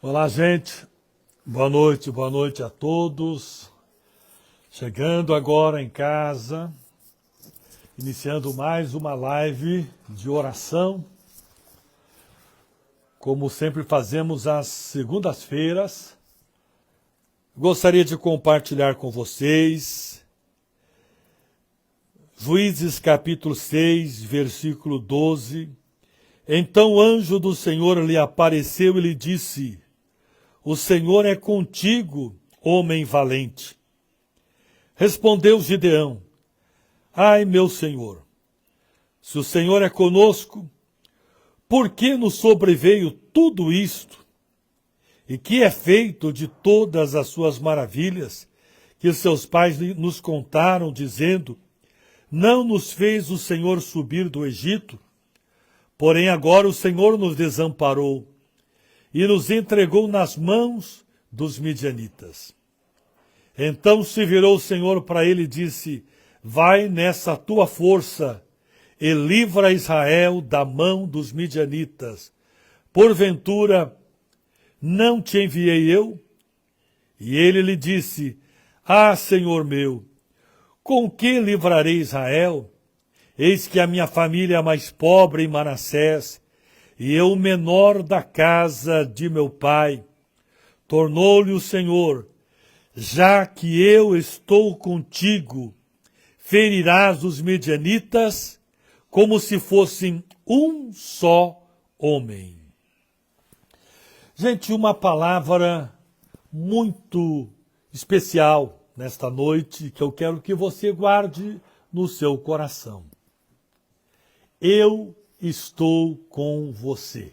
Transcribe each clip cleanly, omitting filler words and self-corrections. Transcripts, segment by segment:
Olá, gente. Boa noite a todos. Chegando agora em casa, iniciando mais uma live de oração. Como sempre fazemos às segundas-feiras, gostaria de compartilhar com vocês Juízes capítulo 6, versículo 12. Então o anjo do Senhor lhe apareceu e lhe disse: O Senhor é contigo, homem valente. Respondeu Gideão: Ai, meu Senhor, se o Senhor é conosco, por que nos sobreveio tudo isto? E que é feito de todas as suas maravilhas, que seus pais nos contaram, dizendo: Não nos fez o Senhor subir do Egito? Porém agora o Senhor nos desamparou e nos entregou nas mãos dos midianitas. Então se virou o Senhor para ele e disse: Vai nessa tua força e livra Israel da mão dos midianitas. Porventura, não te enviei eu? E ele lhe disse: Ah, Senhor meu, com que livrarei Israel? Eis que a minha família é mais pobre em Manassés, e eu o menor da casa de meu pai. Tornou-lhe o Senhor: Já que eu estou contigo, ferirás os midianitas como se fossem um só homem. Gente, uma palavra muito especial nesta noite, que eu quero que você guarde no seu coração. Eu estou com você.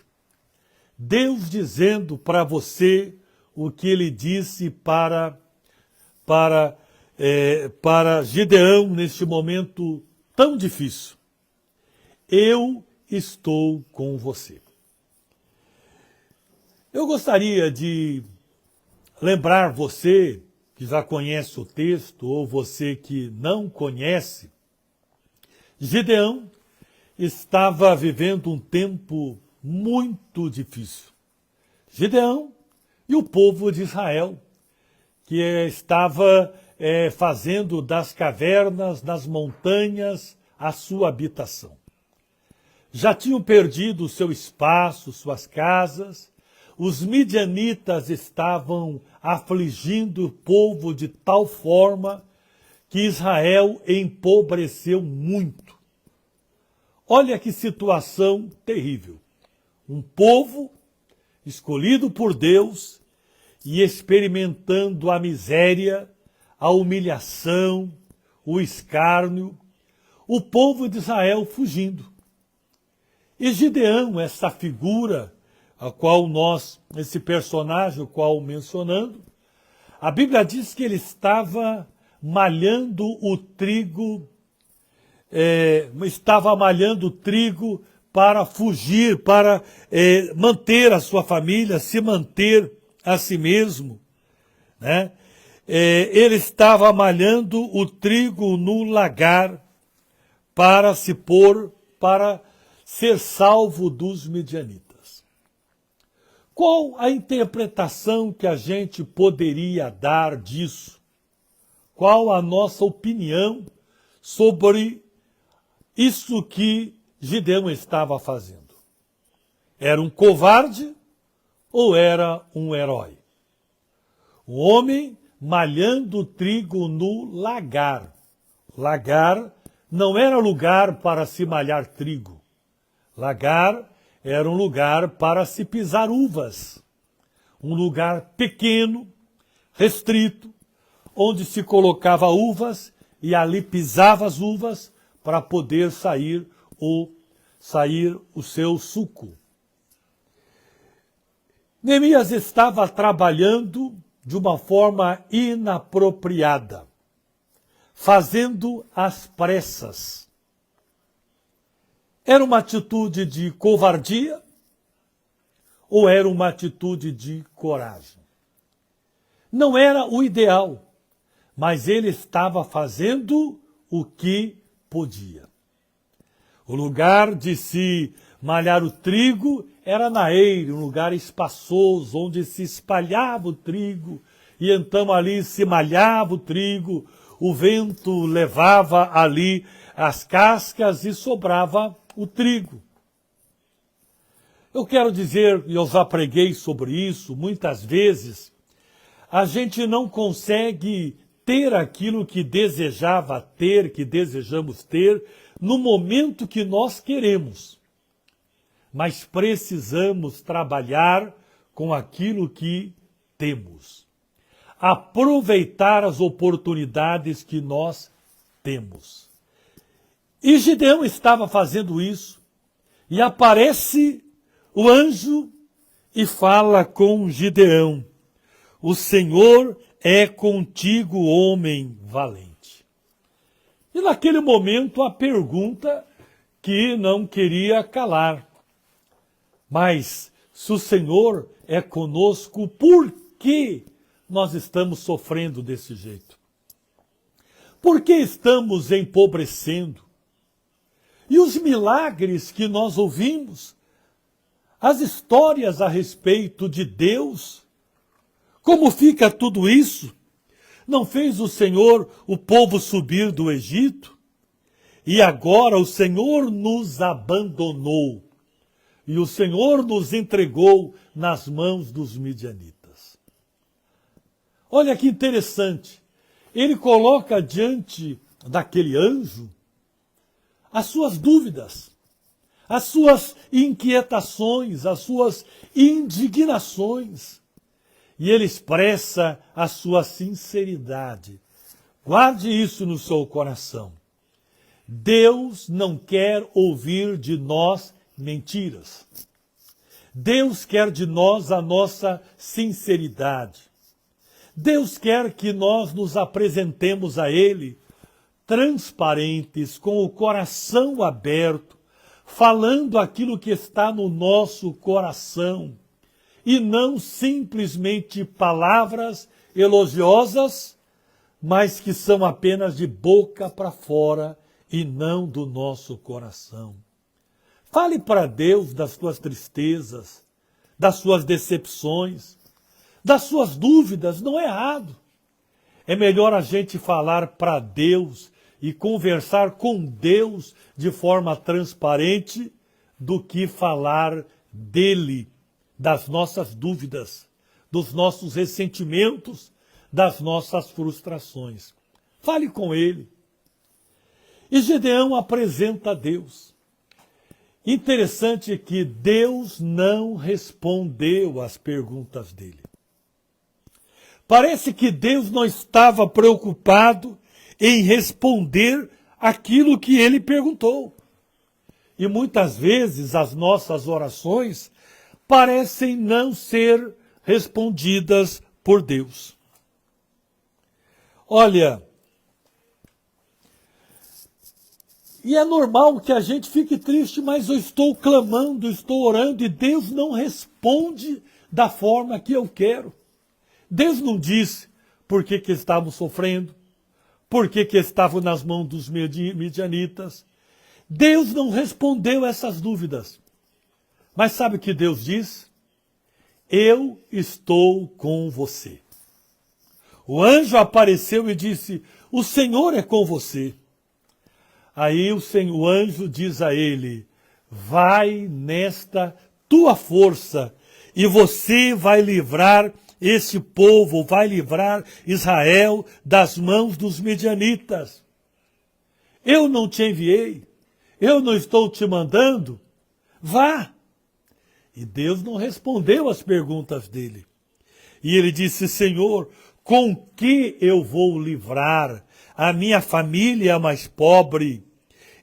Deus dizendo para você o que ele disse para Gideão neste momento tão difícil. Eu estou com você. Eu gostaria de lembrar você que já conhece o texto ou você que não conhece. Gideão estava vivendo um tempo muito difícil. Gideão e o povo de Israel, que estava fazendo das cavernas, das montanhas, a sua habitação. Já tinham perdido o seu espaço, suas casas. Os midianitas estavam afligindo o povo de tal forma que Israel empobreceu muito. Olha que situação terrível. Um povo escolhido por Deus e experimentando a miséria, a humilhação, o escárnio, o povo de Israel fugindo. E Gideão, essa figura, esse personagem, o qual mencionando, a Bíblia diz que ele estava malhando o trigo, para fugir, para manter a sua família, se manter a si mesmo, né? Ele estava malhando o trigo no lagar para ser salvo dos midianitas. Qual a interpretação que a gente poderia dar disso? Qual a nossa opinião sobre isso que Gideão estava fazendo? Era um covarde ou era um herói? O homem malhando trigo no lagar. Lagar não era lugar para se malhar trigo. Lagar era um lugar para se pisar uvas. Um lugar pequeno, restrito, onde se colocava uvas e ali pisava as uvas para poder sair o seu suco. Neemias estava trabalhando de uma forma inapropriada, fazendo às pressas. Era uma atitude de covardia ou era uma atitude de coragem? Não era o ideal, mas ele estava fazendo o que podia. O lugar de se malhar o trigo era na eira, um lugar espaçoso, onde se espalhava o trigo, e então ali se malhava o trigo, o vento levava ali as cascas e sobrava o trigo. Eu quero dizer, e eu já preguei sobre isso, muitas vezes, a gente não consegue ter aquilo que desejava ter, que desejamos ter, no momento que nós queremos. Mas precisamos trabalhar com aquilo que temos. Aproveitar as oportunidades que nós temos. E Gideão estava fazendo isso. E aparece o anjo e fala com Gideão: o Senhor é contigo, homem valente. E naquele momento a pergunta que não queria calar. Mas se o Senhor é conosco, por que nós estamos sofrendo desse jeito? Por que estamos empobrecendo? E os milagres que nós ouvimos, as histórias a respeito de Deus, como fica tudo isso? Não fez o Senhor o povo subir do Egito? E agora o Senhor nos abandonou. E o Senhor nos entregou nas mãos dos midianitas. Olha que interessante. Ele coloca diante daquele anjo as suas dúvidas, as suas inquietações, as suas indignações. E ele expressa a sua sinceridade. Guarde isso no seu coração. Deus não quer ouvir de nós mentiras. Deus quer de nós a nossa sinceridade. Deus quer que nós nos apresentemos a Ele transparentes, com o coração aberto, falando aquilo que está no nosso coração, e não simplesmente palavras elogiosas, mas que são apenas de boca para fora e não do nosso coração. Fale para Deus das suas tristezas, das suas decepções, das suas dúvidas, não é errado. É melhor a gente falar para Deus e conversar com Deus de forma transparente do que falar dele, das nossas dúvidas, dos nossos ressentimentos, das nossas frustrações. Fale com ele. E Gideão apresenta a Deus. Interessante que Deus não respondeu às perguntas dele. Parece que Deus não estava preocupado em responder aquilo que ele perguntou. E muitas vezes as nossas orações parecem não ser respondidas por Deus. Olha, e é normal que a gente fique triste, mas eu estou clamando, estou orando e Deus não responde da forma que eu quero. Deus não disse por que estavam sofrendo, por que estavam nas mãos dos midianitas. Deus não respondeu essas dúvidas. Mas sabe o que Deus diz? Eu estou com você. O anjo apareceu e disse, o Senhor é com você. Aí o anjo diz a ele, vai nesta tua força e você vai livrar esse povo, vai livrar Israel das mãos dos midianitas. Eu não te enviei, eu não estou te mandando, vá. E Deus não respondeu às perguntas dele. E ele disse, Senhor, com que eu vou livrar a minha família mais pobre?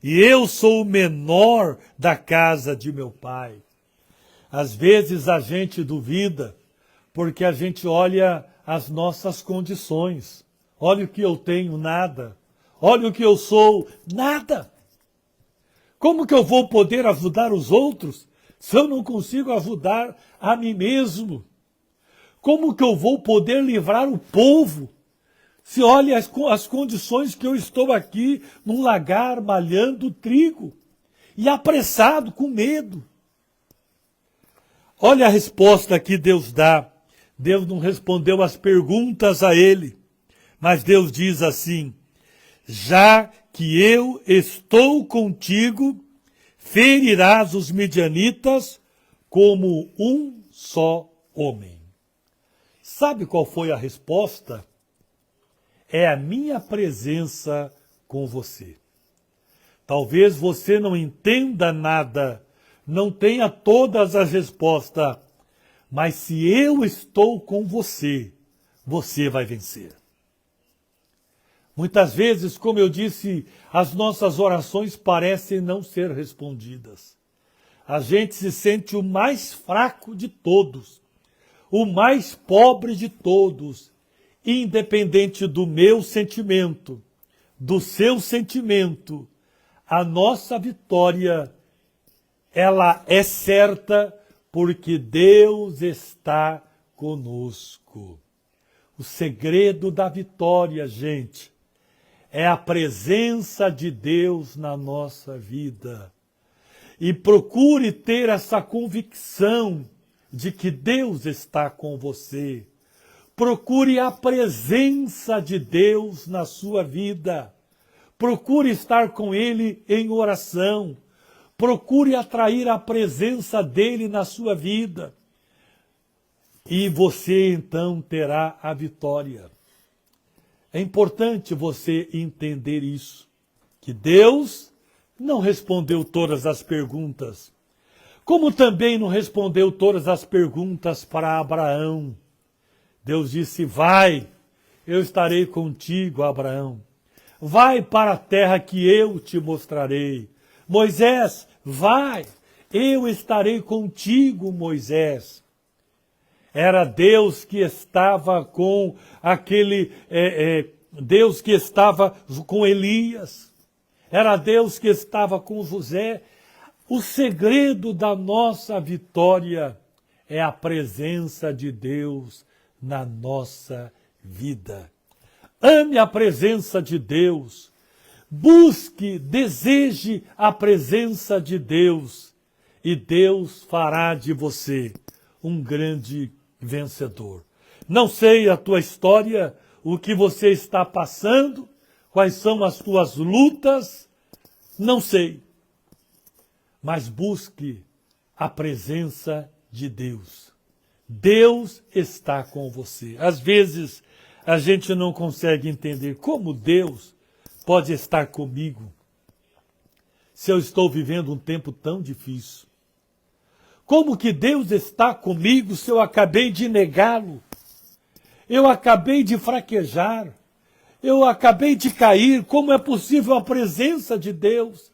E eu sou o menor da casa de meu pai. Às vezes a gente duvida, porque a gente olha as nossas condições. Olha o que eu tenho, nada. Olha o que eu sou, nada. Como que eu vou poder ajudar os outros se eu não consigo ajudar a mim mesmo? Como que eu vou poder livrar o povo se olha as condições que eu estou aqui num lagar malhando trigo e apressado, com medo? Olha a resposta que Deus dá. Deus não respondeu as perguntas a ele, mas Deus diz assim: já que eu estou contigo, ferirás os midianitas como um só homem. Sabe qual foi a resposta? É a minha presença com você. Talvez você não entenda nada, não tenha todas as respostas, mas se eu estou com você, você vai vencer. Muitas vezes, como eu disse, as nossas orações parecem não ser respondidas. A gente se sente o mais fraco de todos, o mais pobre de todos, independente do meu sentimento, do seu sentimento. A nossa vitória, ela é certa porque Deus está conosco. O segredo da vitória, gente, é a presença de Deus na nossa vida. E procure ter essa convicção de que Deus está com você. Procure a presença de Deus na sua vida. Procure estar com Ele em oração. Procure atrair a presença dEle na sua vida. E você então terá a vitória. É importante você entender isso, que Deus não respondeu todas as perguntas, como também não respondeu todas as perguntas para Abraão. Deus disse: vai, eu estarei contigo, Abraão. Vai para a terra que eu te mostrarei. Moisés, vai, eu estarei contigo, Moisés. Era Deus que estava com Deus que estava com Elias. Era Deus que estava com José. O segredo da nossa vitória é a presença de Deus na nossa vida. Ame a presença de Deus. Busque, deseje a presença de Deus. E Deus fará de você um grande vencedor. Não sei a tua história, o que você está passando, quais são as tuas lutas, não sei. Mas busque a presença de Deus. Deus está com você. Às vezes a gente não consegue entender como Deus pode estar comigo se eu estou vivendo um tempo tão difícil. Como que Deus está comigo se eu acabei de negá-lo? Eu acabei de fraquejar. Eu acabei de cair. Como é possível a presença de Deus?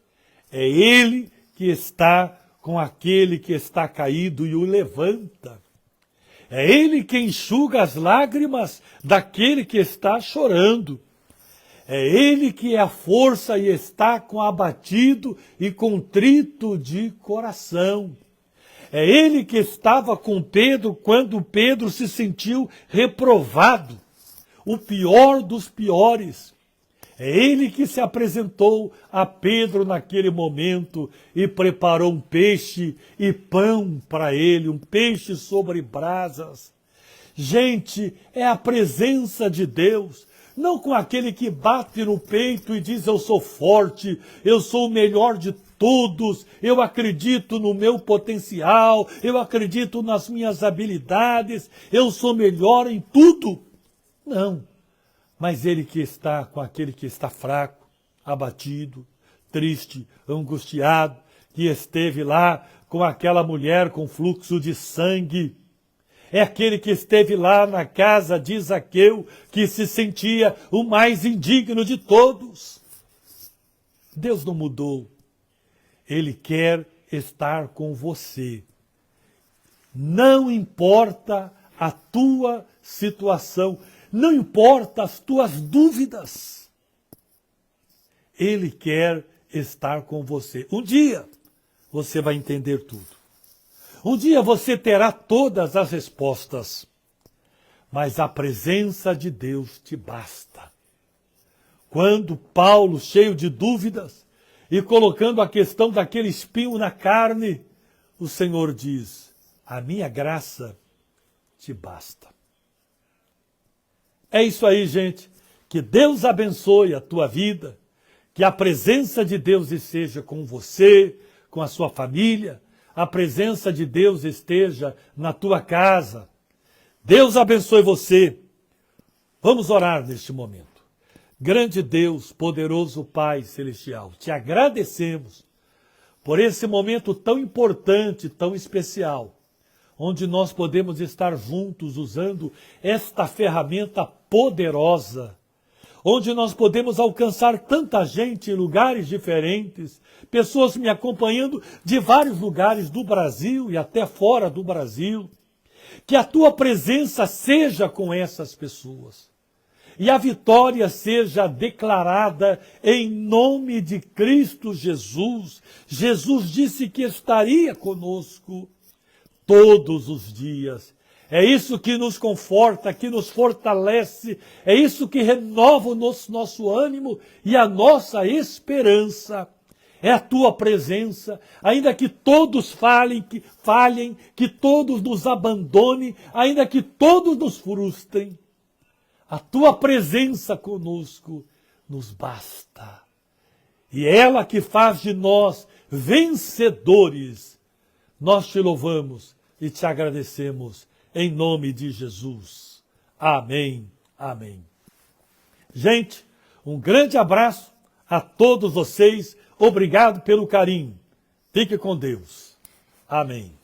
É Ele que está com aquele que está caído e o levanta. É Ele que enxuga as lágrimas daquele que está chorando. É Ele que é a força e está com abatido e contrito de coração. É Ele que estava com Pedro quando Pedro se sentiu reprovado, o pior dos piores. É Ele que se apresentou a Pedro naquele momento e preparou um peixe e pão para ele, um peixe sobre brasas. Gente, é a presença de Deus. Não com aquele que bate no peito e diz: eu sou forte, eu sou o melhor de todos, eu acredito no meu potencial, eu acredito nas minhas habilidades, eu sou melhor em tudo. Não, mas ele que está com aquele que está fraco, abatido, triste, angustiado, que esteve lá com aquela mulher com fluxo de sangue. É aquele que esteve lá na casa de Zaqueu, que se sentia o mais indigno de todos. Deus não mudou. Ele quer estar com você. Não importa a tua situação, não importa as tuas dúvidas. Ele quer estar com você. Um dia você vai entender tudo. Um dia você terá todas as respostas, mas a presença de Deus te basta. Quando Paulo, cheio de dúvidas, e colocando a questão daquele espinho na carne, o Senhor diz: a minha graça te basta. É isso aí, gente. Que Deus abençoe a tua vida, que a presença de Deus esteja com você, com a sua família, a presença de Deus esteja na tua casa. Deus abençoe você. Vamos orar neste momento. Grande Deus, poderoso Pai Celestial, te agradecemos por esse momento tão importante, tão especial, onde nós podemos estar juntos usando esta ferramenta poderosa, onde nós podemos alcançar tanta gente em lugares diferentes, pessoas me acompanhando de vários lugares do Brasil e até fora do Brasil. Que a tua presença seja com essas pessoas e a vitória seja declarada em nome de Cristo Jesus. Jesus disse que estaria conosco todos os dias. É isso que nos conforta, que nos fortalece, é isso que renova o nosso ânimo e a nossa esperança. É a tua presença, ainda que todos falhem, que todos nos abandonem, ainda que todos nos frustrem. A tua presença conosco nos basta. E ela que faz de nós vencedores. Nós te louvamos e te agradecemos em nome de Jesus. Amém, amém. Gente, um grande abraço a todos vocês. Obrigado pelo carinho. Fique com Deus. Amém.